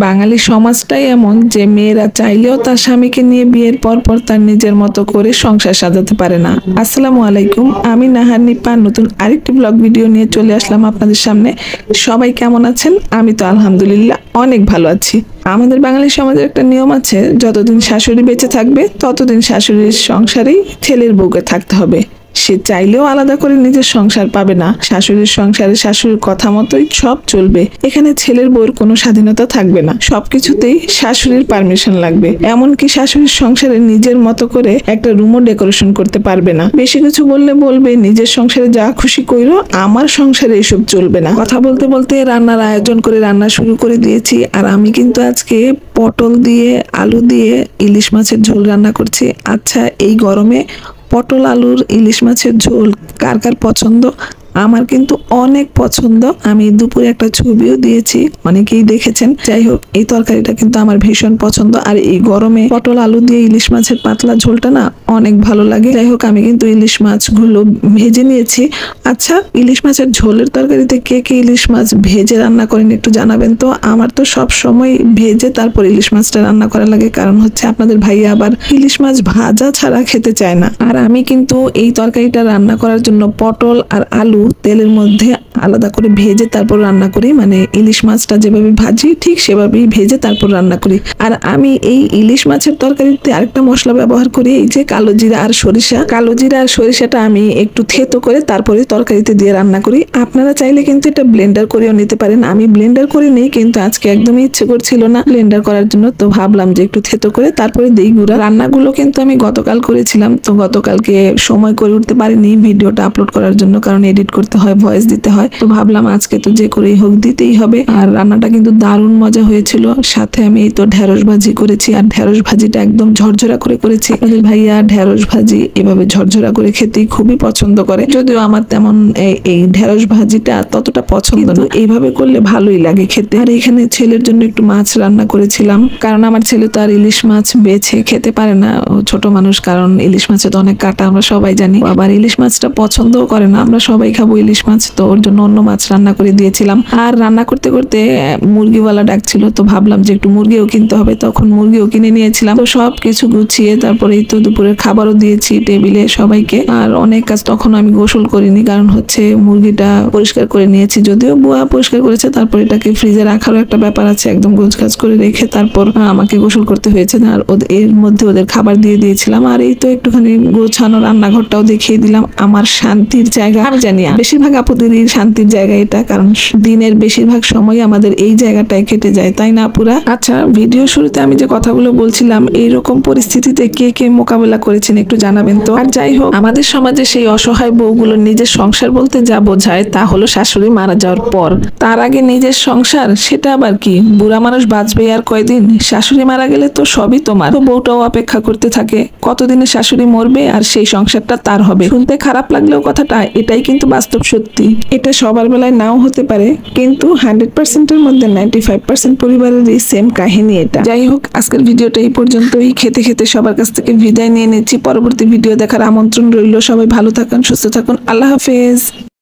বাঙালি সমাজটাই এমন যে মেয়েরা চাইলেও তার স্বামীকে নিয়ে বিয়ের পর তার নিজের মতো করে সংসার সাজাতে পারে না। আসসালামু আলাইকুম, আমি নাহার নিপা নতুন আরেকটি ব্লগ ভিডিও নিয়ে চলে আসলাম আপনাদের সামনে। সবাই কেমন আছেন? আমি তো আলহামদুলিল্লাহ অনেক ভালো আছি। আমাদের বাঙালি সমাজের একটা নিয়ম আছে, যতদিন শাশুড়ি বেঁচে থাকবে ততদিন শাশুড়ির সংসারেই ছেলের বউকে থাকতে হবে। সে চাইলেও আলাদা করে নিজের সংসার পাবে না। শাশুড়ির সংসারে শাশুড়ির কথা মতোই সব চলবে। এখানে ছেলের বউর কোনো স্বাধীনতা থাকবে না, সবকিছুতেই শাশুড়ির পারমিশন লাগবে। এমনকি শাশুড়ির সংসারে নিজের মতো করে একটা রুমও ডেকোরেশন করতে পারবে না। বেশি কিছু বললে বলবে নিজের সংসারে যা খুশি কইরো, আমার সংসারে এসব চলবে না। কথা বলতে বলতে রান্নার আয়োজন করে রান্না শুরু করে দিয়েছি। আর আমি কিন্তু আজকে পটল দিয়ে আলু দিয়ে ইলিশ মাছের ঝোল রান্না করছি। আচ্ছা, এই গরমে পটল আলুর ইলিশ মাছের ঝোল কার কার পছন্দ? আমার কিন্তু অনেক পছন্দ। আমি দুপুরে একটা ছবিও দিয়েছি, অনেকেই দেখেছেন। যাই হোক, এই তরকারিটা কিন্তু আমার ভীষণ পছন্দ। আর এই গরমে পটল আলু দিয়ে ইলিশ মাছের পাতলা ঝোলটা না অনেক ভালো লাগে। যাই হোক, আমি কিন্তু ইলিশ মাছগুলো ভেজে নিয়েছি। আচ্ছা, ইলিশ মাছের ঝোলের তরকারিতে কে কে ইলিশ মাছ ভেজে রান্না করেন একটু জানাবেন তো। আমার তো সব সময় ভেজে তারপর ইলিশ মাছটা রান্না করা লাগে, কারণ হচ্ছে আপনাদের ভাইয়া আবার ইলিশ মাছ ভাজা ছাড়া খেতে চায় না। আর আমি কিন্তু এই তরকারিটা রান্না করার জন্য পটল আর আলু তেলের মধ্যে আলাদা করে ভেজে তারপর রান্না করি। মানে ইলিশ মাছটা যেভাবে ভাজি ঠিক সেভাবেই ভেজে তারপর রান্না করি। আর আমি এই ইলিশ মাছের তরকারিতে আরেকটা মশলা ব্যবহার করি, এই যে কালো জিরা আর সরিষা। কালো জিরা আর সরিষাটা আমি একটু থেতো করে তারপরে তরকারিতে দিয়ে রান্না করি। আপনারা চাইলে কিন্তু এটা ব্লেন্ডার করেও নিতে পারেন। আমি ব্লেন্ডার করে নেই, কিন্তু আজকে একদমই ইচ্ছে করছিল না ব্লেন্ডার করার জন্য, তো ভাবলাম যে একটু থেতো করে তারপরে দেই গুঁড়া। রান্নাগুলো কিন্তু আমি গতকাল করেছিলাম, তো গতকালকে সময় করে উঠতে পারিনি ভিডিওটা আপলোড করার জন্য, কারণ এডিট করতে হয়, ভয়েস দিতে হয়। তো ভাবলাম আজকে তো যে করেই হোক দিতেই হবে। আর রান্নাটা কিন্তু দারুণ মজা হয়েছিল। সাথে আমি এই তো ঢেঁড়স ভাজি করেছি, আর ঢেঁড়স ভাজিটা একদম ঝরঝরা করে করেছি। আপনাদের ভাইয়া ঢেঁড়স ভাজি এভাবে ঝরঝরা করে খেতেই খুবই পছন্দ করে, যদিও আমার তেমন এই ঢেঁড়স ভাজিটা ততটা পছন্দ না। এইভাবে করলে ভালোই লাগে খেতে। আর এখানে ছেলের জন্য একটু মাছ রান্না করেছিলাম, কারণ আমার ছেলে তো আর ইলিশ মাছ বেছে খেতে পারে না, ছোট মানুষ, কারণ ইলিশ মাছে তো অনেক কাটা, আমরা সবাই জানি। আবার ইলিশ মাছটা পছন্দও করে না। আমরা সবাই খাবো ইলিশ মাছ, তো ওর জন্য অন্য মাছ রান্না করে দিয়েছিলাম। আর রান্না করতে করতে মুরগিওয়ালা ডাকছিল, তো ভাবলাম যে একটু মুরগিও কিনতে হবে, তখন মুরগিও কিনে নিয়েছিলাম। তো সব কিছু গুছিয়ে তারপরে এই তো দুপুরের খাবারও দিয়েছি টেবিলে সবাইকে। আর অনেক কাজ, তখন আমি গোসল করিনি, কারণ হচ্ছে মুরগিটা পরিষ্কার করে নিয়েছি, যদিও বুয়া পরিষ্কার করেছে। তারপর এটাকে ফ্রিজে রাখারও একটা ব্যাপার আছে, একদম গোছগাছ করে রেখে তারপর আমাকে গোসল করতে হয়েছে। আর এর মধ্যে ওদের খাবার দিয়ে দিয়েছিলাম। আর এই তো একটুখানি গোছানো রান্নাঘরটাও দেখিয়ে দিলাম। আমার শান্তির জায়গা, আমি জানি বেশিরভাগ আপুদেরই শান্তির জায়গা এটা, কারণ দিনের বেশিরভাগ সময় আমাদের এই জায়গাটায় কেটে যায়, তাই না আপুরা? আচ্ছা, ভিডিও শুরুতে আমি যে কথাগুলো বলছিলাম, এইরকম পরিস্থিতিতে কে কে মোকাবেলা করেছেন একটু জানাবেন তো। আর যাই হোক, আমাদের সমাজে সেই অসহায় বউগুলো নিজের সংসার বলতে যা বোঝায় তা হলো শাশুড়ি মারা যাওয়ার পর। তার আগে নিজের সংসার, সেটা আবার কি? বুড়া মানুষ বাঁচবে আর কয়দিন? শাশুড়ি মারা গেলে তো সবই তোমার। তো বউটাও অপেক্ষা করতে থাকে কতদিনে শাশুড়ি মরবে আর সেই সংসারটা তার হবে। শুনতে খারাপ লাগলেও কথাটা এটাই কিন্তু বাস্তব সত্যি। এটা সবার বেলায় নাও হতে পারে, কিন্তু 100%-এর মধ্যে 95% পরিবারেরই সেম কাহিনী এটা। যাই হোক, আজকের ভিডিওটা এই পর্যন্তই। খেতে খেতে সবার কাছ থেকে বিদায় নিয়ে নিচ্ছি। পরবর্তী ভিডিও দেখার আমন্ত্রণ রইল। সবাই ভালো থাকুন, সুস্থ থাকুন। আল্লাহ হাফেজ।